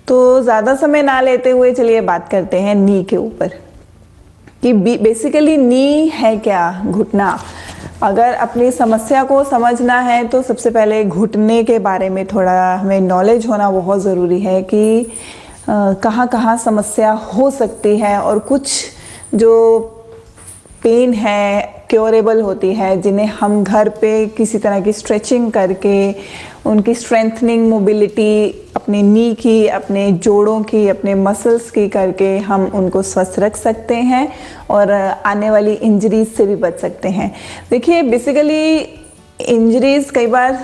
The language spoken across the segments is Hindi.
तो ज़्यादा समय ना लेते हुए चलिए बात करते हैं नी के ऊपर कि बेसिकली नी है क्या, घुटना। अगर अपनी समस्या को समझना है तो सबसे पहले घुटने के बारे में थोड़ा हमें नॉलेज होना बहुत ज़रूरी है कि कहाँ कहाँ समस्या हो सकती है, और कुछ जो पेन है क्योरेबल होती है जिन्हें हम घर पे किसी तरह की स्ट्रेचिंग करके उनकी स्ट्रेंथनिंग मोबिलिटी अपने नी की, अपने जोड़ों की, अपने मसल्स की करके हम उनको स्वस्थ रख सकते हैं और आने वाली इंजरीज से भी बच सकते हैं। देखिए बेसिकली इंजरीज कई बार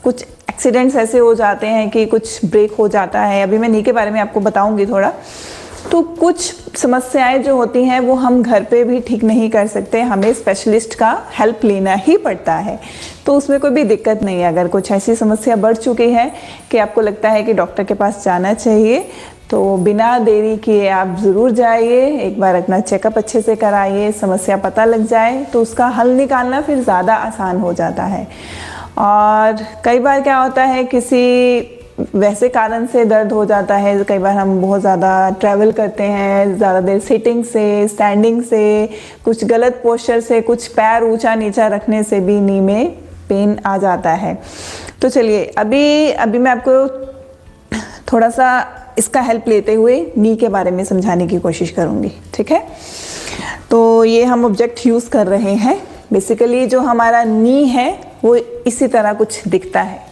कुछ एक्सीडेंट्स ऐसे हो जाते हैं कि कुछ ब्रेक हो जाता है, अभी मैं नी के बारे में आपको बताऊंगी थोड़ा। तो कुछ समस्याएं जो होती हैं वो हम घर पे भी ठीक नहीं कर सकते, हमें स्पेशलिस्ट का हेल्प लेना ही पड़ता है। तो उसमें कोई भी दिक्कत नहीं है। अगर कुछ ऐसी समस्या बढ़ चुकी है कि आपको लगता है कि डॉक्टर के पास जाना चाहिए, तो बिना देरी किए आप ज़रूर जाइए, एक बार अपना चेकअप अच्छे से कराइए, समस्या पता लग जाए तो उसका हल निकालना फिर ज़्यादा आसान हो जाता है। और कई बार क्या होता है, किसी वैसे कारण से दर्द हो जाता है, कई बार हम बहुत ज़्यादा ट्रैवल करते हैं, ज़्यादा देर सिटिंग से, स्टैंडिंग से, कुछ गलत पोस्चर से, कुछ पैर ऊंचा नीचा रखने से भी नी में पेन आ जाता है। तो चलिए अभी मैं आपको थोड़ा सा इसका हेल्प लेते हुए नी के बारे में समझाने की कोशिश करूँगी, ठीक है। तो ये हम ऑब्जेक्ट यूज़ कर रहे हैं। बेसिकली जो हमारा नी है वो इसी तरह कुछ दिखता है,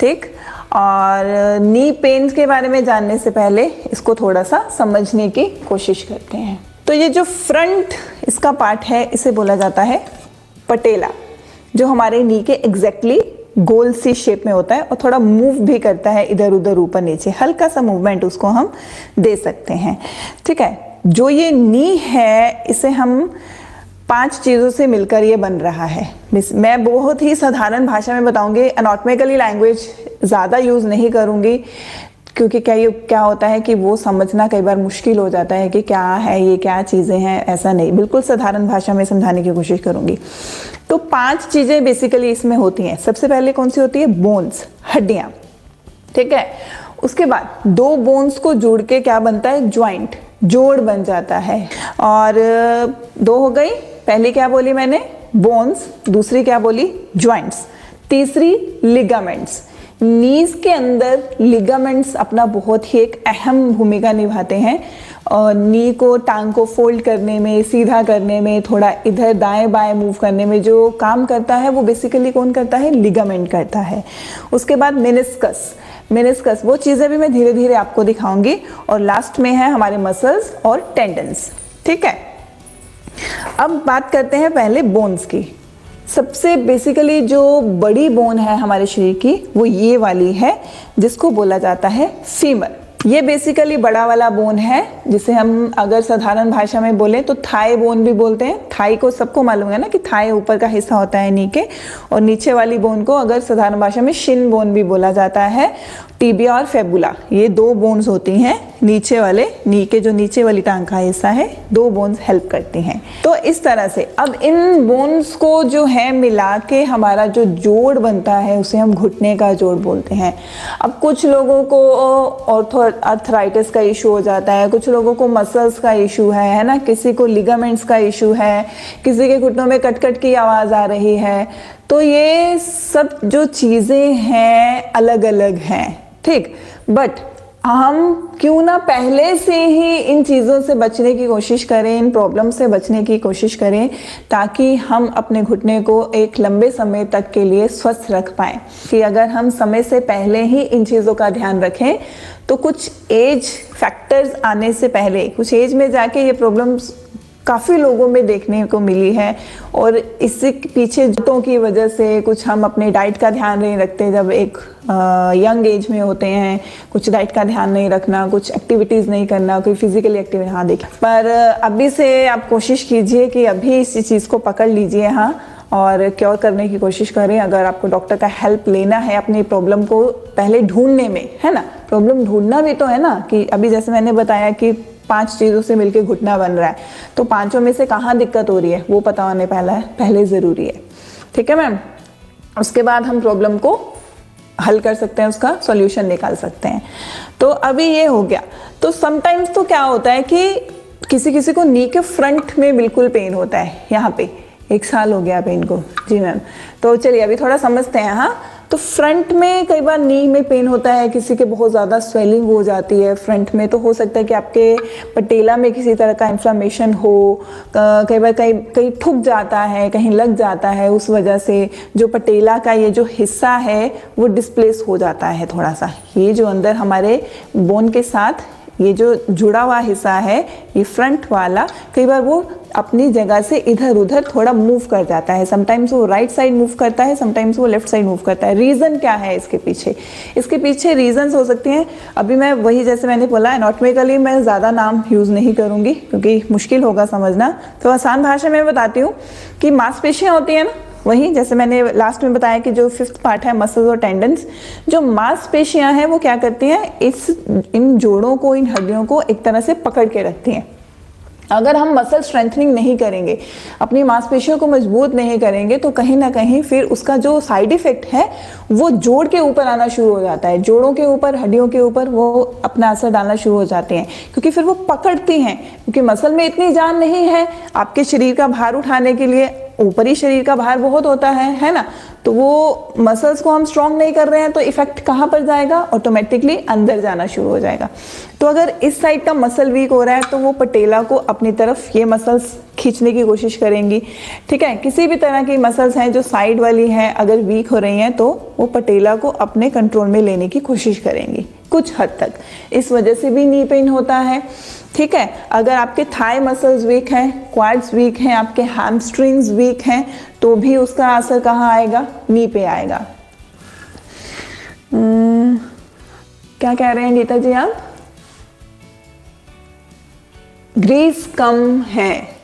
ठीक। और नी पेन्स के बारे में जानने से पहले इसको थोड़ा सा समझने की कोशिश करते हैं। तो ये जो फ्रंट इसका पार्ट है इसे बोला जाता है पटेला, जो हमारे नी के एग्जैक्टली गोल सी शेप में होता है और थोड़ा मूव भी करता है इधर उधर ऊपर नीचे, हल्का सा मूवमेंट उसको हम दे सकते हैं, ठीक है। जो ये नी है इसे हम 5 चीज़ों से मिलकर ये बन रहा है। मैं बहुत ही साधारण भाषा में बताऊंगी, एनाटॉमिकली लैंग्वेज ज़्यादा यूज़ नहीं करूंगी, क्योंकि क्या होता है कि वो समझना कई बार मुश्किल हो जाता है कि क्या है ये, क्या चीज़ें हैं। ऐसा नहीं, बिल्कुल साधारण भाषा में समझाने की कोशिश करूंगी। तो 5 चीज़ें बेसिकली इसमें होती हैं। सबसे पहले कौन सी होती है? बोन्स, हड्डियाँ, ठीक है। उसके बाद 2 बोन्स को जोड़ के क्या बनता है? ज्वाइंट, जोड़ बन जाता है। और 2 हो गई, पहली क्या बोली मैंने? बोन्स, दूसरी क्या बोली? ज्वाइंट्स, तीसरी लिगामेंट्स। नीज के अंदर लिगामेंट्स अपना बहुत ही एक अहम भूमिका निभाते हैं, और नी को, टांग को फोल्ड करने में, सीधा करने में, थोड़ा इधर दाएं बाएं मूव करने में जो काम करता है वो बेसिकली कौन करता है? लिगामेंट करता है। उसके बाद मेनिस्कस, वो चीज़ें भी मैं धीरे धीरे आपको दिखाऊंगी। और लास्ट में है हमारे मसल्स और टेंडन्स, ठीक है। अब बात करते हैं पहले बोन्स की। सबसे बेसिकली जो बड़ी बोन है हमारे शरीर की वो ये वाली है, जिसको बोला जाता है फीमर। ये बेसिकली बड़ा वाला बोन है, जिसे हम अगर साधारण भाषा में बोलें तो थाई बोन भी बोलते हैं। थाई को सबको मालूम है ना कि थाई ऊपर का हिस्सा होता है नी के, और नीचे वाली बोन को अगर साधारण भाषा में शिन बोन भी बोला जाता है। टिबिया और फेबुला, ये 2 बोन्स होती हैं नीचे वाले, नी के जो नीचे वाली टांग का हिस्सा है, 2 बोन्स हेल्प करती हैं। तो इस तरह से अब इन बोन्स को जो है मिला के हमारा जो जोड़ बनता है उसे हम घुटने का जोड़ बोलते हैं। अब कुछ लोगों को आर्थराइटिस का इशू हो जाता है, कुछ लोगों को मसल्स का इशू है ना, किसी को लिगामेंट्स का इशू है, किसी के घुटनों में कट की आवाज़ आ रही है। तो ये सब जो चीज़ें हैं अलग अलग हैं, ठीक। बट हम क्यों ना पहले से ही इन चीज़ों से बचने की कोशिश करें, इन प्रॉब्लम से बचने की कोशिश करें, ताकि हम अपने घुटने को एक लंबे समय तक के लिए स्वस्थ रख पाएँ। कि अगर हम समय से पहले ही इन चीज़ों का ध्यान रखें तो कुछ एज फैक्टर्स आने से पहले, कुछ एज में जाके ये प्रॉब्लम्स काफ़ी लोगों में देखने को मिली है। और इससे पीछे जूतों की वजह से कुछ हम अपने डाइट का ध्यान नहीं रखते, जब एक यंग एज में होते हैं, कुछ डाइट का ध्यान नहीं रखना, कुछ एक्टिविटीज़ नहीं करना, कोई फिजिकली एक्टिविटी, हाँ देखिए। पर अभी से आप कोशिश कीजिए कि अभी इसी चीज़ को पकड़ लीजिए, हाँ, और क्योर करने की कोशिश करें। अगर आपको डॉक्टर का हेल्प लेना है अपनी प्रॉब्लम को पहले ढूंढने में, है ना, प्रॉब्लम ढूंढना भी तो है ना, कि अभी जैसे मैंने बताया कि 5 चीज़ों से मिलके घुटना बन रहा है, तो 5 में से कहाँ दिक्कत हो रही है वो पता होने पहले ज़रूरी है, ठीक है मैम। उसके बाद हम प्रॉब्लम को हल कर सकते हैं, उसका सॉल्यूशन निकाल सकते हैं। तो अभी ये हो गया। तो समटाइम्स तो क्या होता है कि किसी किसी को नी के फ्रंट में बिल्कुल पेन होता है, यहाँ पे 1 साल हो गया पेन को। जी मैम, तो चलिए अभी थोड़ा समझते हैं। हाँ, तो फ्रंट में कई बार नी में पेन होता है, किसी के बहुत ज़्यादा स्वेलिंग हो जाती है फ्रंट में, तो हो सकता है कि आपके पटेला में किसी तरह का इन्फ्लामेशन हो। कई बार कहीं ठुक जाता है, कहीं लग जाता है, उस वजह से जो पटेला का ये जो हिस्सा है वो डिस्प्लेस हो जाता है थोड़ा सा। ये जो अंदर हमारे बोन के साथ ये जो जुड़ा हुआ हिस्सा है, ये फ्रंट वाला, कई बार वो अपनी जगह से इधर उधर थोड़ा मूव कर जाता है। समटाइम्स वो राइट साइड मूव करता है, समटाइम्स वो लेफ्ट साइड मूव करता है। रीज़न क्या है इसके पीछे? इसके पीछे रीजंस हो सकती हैं। अभी मैं वही, जैसे मैंने बोला, एनाटॉमिकली मैं ज़्यादा नाम यूज़ नहीं करूँगी क्योंकि मुश्किल होगा समझना। तो आसान भाषा में बताती हूँ कि मांसपेशियाँ होती हैं ना, वही जैसे मैंने लास्ट में बताया कि जो 5th पार्ट है मसल्स और टेंडन्स, जो मांसपेशियां हैं वो क्या करती हैं, इन जोड़ों को, इन हड्डियों को एक तरह से पकड़ के रखती हैं। अगर हम मसल स्ट्रेंथनिंग नहीं करेंगे, अपनी मांसपेशियों को मजबूत नहीं करेंगे, तो कहीं ना कहीं फिर उसका जो साइड इफेक्ट है वो जोड़ के ऊपर आना शुरू हो जाता है। जोड़ों के ऊपर, हड्डियों के ऊपर वो अपना असर डालना शुरू हो जाते हैं, क्योंकि फिर वो पकड़ती हैं। क्योंकि मसल में इतनी जान नहीं है, आपके शरीर का भार उठाने के लिए ऊपरी शरीर का भार बहुत होता है ना, तो वो मसल्स को हम स्ट्रॉन्ग नहीं कर रहे हैं, तो इफेक्ट कहाँ पर जाएगा? ऑटोमेटिकली अंदर जाना शुरू हो जाएगा। तो अगर इस साइड का मसल वीक हो रहा है तो वो पटेला को अपनी तरफ ये मसल्स खींचने की कोशिश करेंगी। ठीक है, किसी भी तरह की मसल्स हैं जो साइड वाली हैं, अगर वीक हो रही हैं तो वो पटेला को अपने कंट्रोल में लेने की कोशिश करेंगी कुछ हद तक। इस वजह से भी नी पेन होता है। ठीक है, अगर आपके थाई मसल्स वीक हैं, क्वाड्स वीक हैं, आपके हैमस्ट्रिंग्स वीक हैं, तो भी उसका असर कहाँ आएगा? नी पे आएगा। क्या कह रहे हैं गीता जी आप? ग्रीस कम है।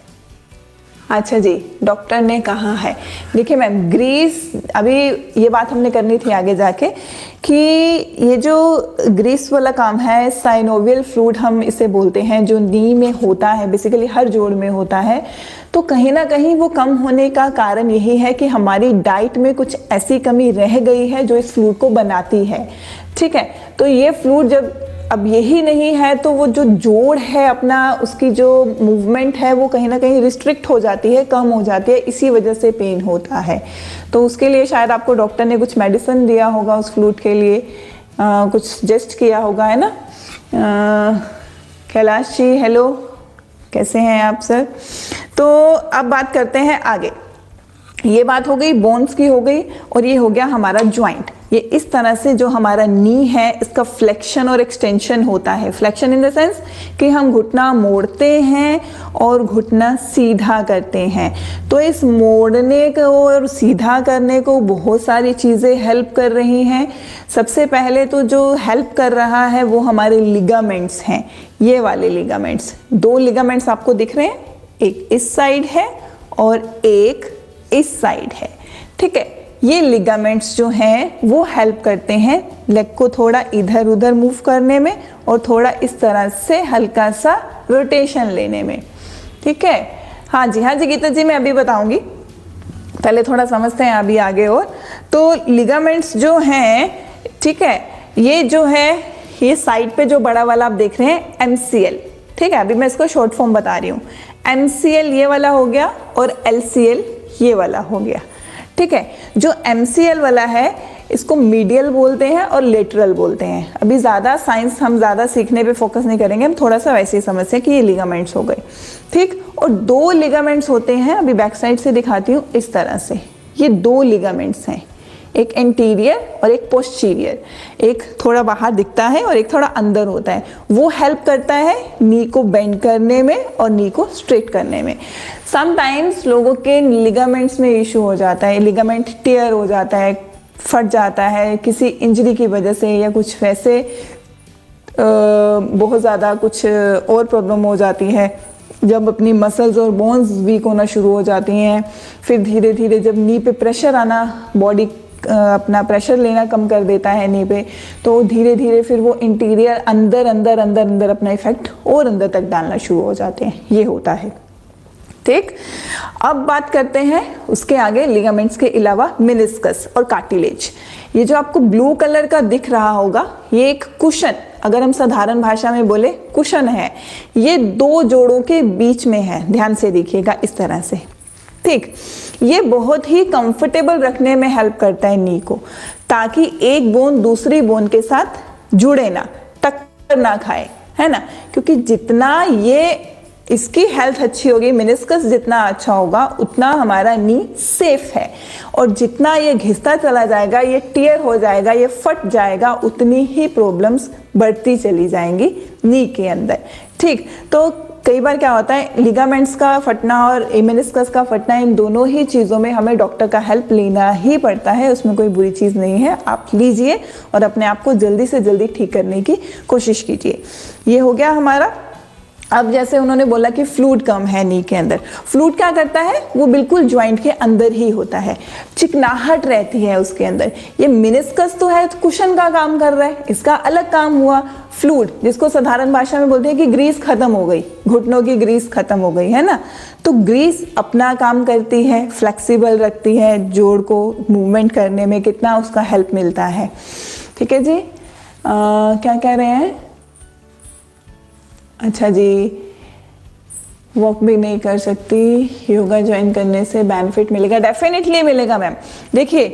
अच्छा जी, डॉक्टर ने कहा है। देखिए मैम, ग्रीस, अभी ये बात हमने करनी थी आगे जाके कि ये जो ग्रीस वाला काम है, साइनोवियल फ्लूइड हम इसे बोलते हैं, जो नी में होता है, बेसिकली हर जोड़ में होता है। तो कहीं ना कहीं वो कम होने का कारण यही है कि हमारी डाइट में कुछ ऐसी कमी रह गई है जो इस फ्लूइड को बनाती है। ठीक है, तो ये फ्लूइड जब अब यही नहीं है तो वो जो जोड़ है अपना, उसकी जो मूवमेंट है वो कहीं ना कहीं रिस्ट्रिक्ट हो जाती है, कम हो जाती है, इसी वजह से पेन होता है। तो उसके लिए शायद आपको डॉक्टर ने कुछ मेडिसिन दिया होगा उस फ्लूइड के लिए, कुछ सजेस्ट किया होगा, है ना। कैलाश जी हेलो, कैसे हैं आप सर? तो अब बात करते हैं आगे। ये बात हो गई बोन्स की हो गई, और ये हो गया हमारा ज्वाइंट। ये इस तरह से जो हमारा नी है इसका फ्लेक्शन और एक्सटेंशन होता है। फ्लेक्शन इन द सेंस कि हम घुटना मोड़ते हैं और घुटना सीधा करते हैं। तो इस मोड़ने को और सीधा करने को बहुत सारी चीज़ें हेल्प कर रही हैं। सबसे पहले तो जो हेल्प कर रहा है वो हमारे लिगामेंट्स हैं। ये वाले लिगामेंट्स, 2 लिगामेंट्स आपको दिख रहे हैं, एक इस साइड है और एक इस साइड है। ठीक है, ये लिगामेंट्स जो हैं वो हेल्प करते हैं लेग को थोड़ा इधर उधर मूव करने में और थोड़ा इस तरह से हल्का सा रोटेशन लेने में। ठीक है, हाँ जी गीता जी, मैं अभी बताऊंगी, पहले थोड़ा समझते हैं अभी आगे। और तो लिगामेंट्स जो हैं, ठीक है, ये जो है, ये साइड पे जो बड़ा वाला आप देख रहे हैं MCL। ठीक है, अभी मैं इसको शॉर्ट फॉर्म बता रही हूँ। MCL ये वाला हो गया और LCL ये वाला हो गया। ठीक है, जो MCL वाला है इसको मीडियल बोलते हैं और लेटरल बोलते हैं। अभी ज़्यादा साइंस हम ज़्यादा सीखने पे फोकस नहीं करेंगे, हम थोड़ा सा वैसे ही समझते हैं कि ये लिगामेंट्स हो गए। ठीक, और 2 लिगामेंट्स होते हैं, अभी बैक साइड से दिखाती हूँ, इस तरह से ये 2 लिगामेंट्स हैं, एक एंटीरियर और एक पोस्टीरियर। एक थोड़ा बाहर दिखता है और एक थोड़ा अंदर होता है। वो हेल्प करता है नी को बेंड करने में और नी को स्ट्रेट करने में। समटाइम्स लोगों के लिगामेंट्स में इशू हो जाता है, लिगामेंट टेयर हो जाता है, फट जाता है किसी इंजरी की वजह से, या कुछ वैसे बहुत ज़्यादा कुछ और प्रॉब्लम हो जाती है जब अपनी मसल्स और बोन्स वीक होना शुरू हो जाती हैं। फिर धीरे धीरे जब नी पे प्रेशर आना, बॉडी अपना प्रेशर लेना कम कर देता है नी पे, तो धीरे धीरे फिर वो इंटीरियर अंदर अंदर अंदर अंदर अपना इफेक्ट और अंदर तक डालना शुरू हो जाते हैं। ये होता है। ठीक, अब बात करते हैं उसके आगे लिगामेंट्स के अलावा मेनिस्कस और कार्टिलेज। ये जो आपको ब्लू कलर का दिख रहा होगा, ये एक कुशन, अगर हम साधारण भाषा में बोले कुशन है। ये दो जोड़ों के बीच में है, ध्यान से देखिएगा इस तरह से। ठीक, ये बहुत ही कंफर्टेबल रखने में हेल्प करता है नी को, ताकि एक बोन दूसरी बोन के साथ जुड़े ना, टक्कर ना खाए, है ना। क्योंकि जितना ये इसकी हेल्थ अच्छी होगी, मेनिस्कस जितना अच्छा होगा, उतना हमारा नी सेफ है। और जितना ये घिसता चला जाएगा, ये टियर हो जाएगा, ये फट जाएगा, उतनी ही प्रॉब्लम्स बढ़ती चली जाएंगी नी के अंदर। ठीक, तो कई बार क्या होता है, लिगामेंट्स का फटना और मेनिस्कस का फटना, इन दोनों ही चीज़ों में हमें डॉक्टर का हेल्प लेना ही पड़ता है। उसमें कोई बुरी चीज़ नहीं है, आप लीजिए और अपने आप को जल्दी से जल्दी ठीक करने की कोशिश कीजिए। ये हो गया हमारा। अब जैसे उन्होंने बोला कि फ्लूइड कम है नी के अंदर, फ्लूइड क्या करता है, वो बिल्कुल ज्वाइंट के अंदर ही होता है, चिकनाहट रहती है उसके अंदर। ये मेनिस्कस तो है, कुशन का काम कर रहा है, इसका अलग काम हुआ फ्लूइड, जिसको साधारण भाषा में बोलते हैं कि ग्रीस खत्म हो गई, घुटनों की ग्रीस खत्म हो गई, है ना। तो ग्रीस अपना काम करती है, फ्लेक्सिबल रखती है, जोड़ को मूवमेंट करने में कितना उसका हेल्प मिलता है। ठीक है जी, क्या कह रहे हैं, अच्छा जी, वॉक भी नहीं कर सकती, योगा ज्वाइन करने से बेनिफिट मिलेगा? डेफिनेटली मिलेगा मैम। देखिए,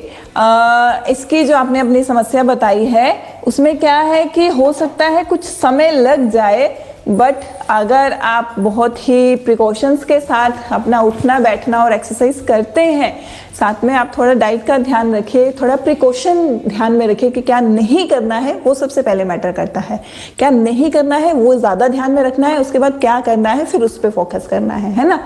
इसकी जो आपने अपनी समस्या बताई है, उसमें क्या है कि हो सकता है कुछ समय लग जाए, बट अगर आप बहुत ही प्रिकॉशंस के साथ अपना उठना बैठना और एक्सरसाइज करते हैं, साथ में आप थोड़ा डाइट का ध्यान रखिए, थोड़ा प्रिकॉशन ध्यान में रखिए कि क्या नहीं करना है, वो सबसे पहले मैटर करता है। क्या नहीं करना है वो ज़्यादा ध्यान में रखना है, उसके बाद क्या करना है फिर उस पर फोकस करना है ना।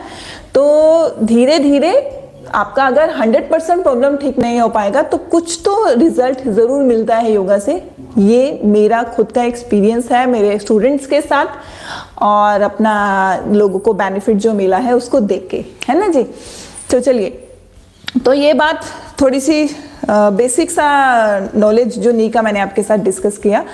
तो धीरे धीरे आपका अगर 100% प्रॉब्लम ठीक नहीं हो पाएगा, तो कुछ तो रिजल्ट ज़रूर मिलता है योगा से। ये मेरा खुद का एक्सपीरियंस है मेरे स्टूडेंट्स के साथ, और अपना लोगों को बेनिफिट जो मिला है उसको देख के, है ना जी। तो चलिए, तो ये बात थोड़ी सी बेसिक सा नॉलेज जो नी का मैंने आपके साथ डिस्कस किया।